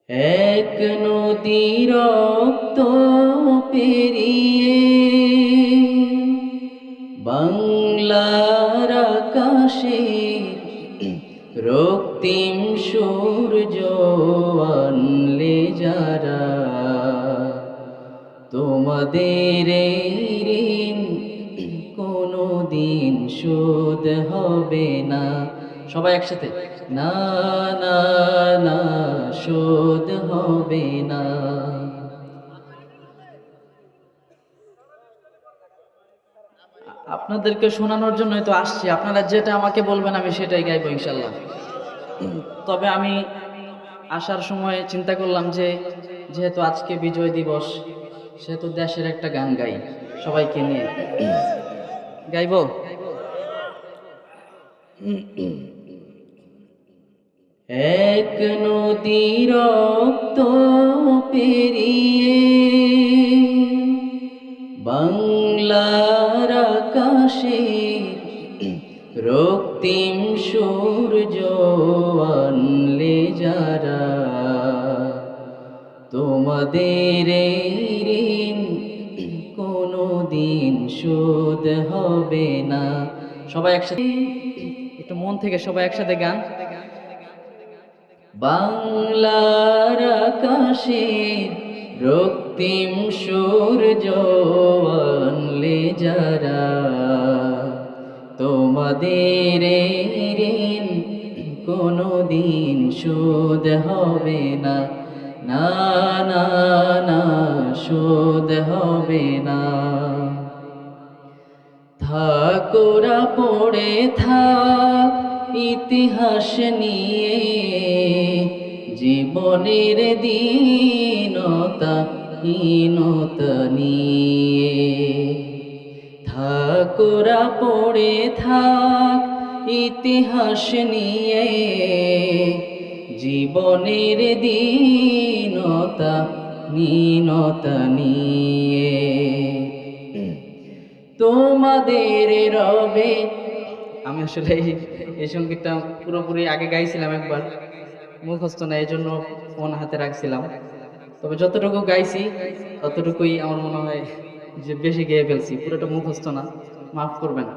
এক নদী রক্ত পেরিয়ে বাংলার আকাশে রক্তিম সূর্য আনলে যারা, তোমাদের এই ঋণ কোনো দিন শোধ হবে না। সবাই একসাথে, না না না, শোধ হবে না। আপনাদেরকে শোনানোর জন্যই তো আসছি, আপনারা যেটা আমাকে বলবেন আমি সেটাই গাইবো ইনশাল্লাহ। তবে আমি আসার সময় চিন্তা করলাম যে যেহেতু আজকে বিজয় দিবস, সেহেতু দেশের একটা গান গাই সবাইকে নিয়ে। গাইবো? এক নদী রক্ত পেরিয়ে বাংলার আকাশে রক্তিম সূর্য আনলে যারা, তোমাদের এই ঋণ কোনো দিন শোধ হবে না। সবাই একসাথে, একটু মন থেকে সবাই একসাথে গান। বাংলার আকাশে রক্তিম সূর্য আনলে যারা, তোমাদের এই ঋণ কোনো দিন শোধ হবে না। না না না, শোধ হবে না। থাকোরা পড়ে থাক ইতিহাস নিয়ে, জীবনের দীনতা হীনতা নিয়ে। থাকোরা পড়ে থাক ইতিহাস নিয়ে, জীবনের দীনতা হীনতা নিয়ে। তোমাদের রবে, আমি আসলে এই সঙ্গীতটা পুরোপুরি আগে গাইছিলাম একবার, মুখস্থ না, এই জন্য ফোন হাতে রাখছিলাম। তবে যতটুকু গাইছি ততটুকুই আমার মনে হয় যে বেশি গেয়ে ফেলছি, পুরোটা মুখস্থ না, মাফ করবেন।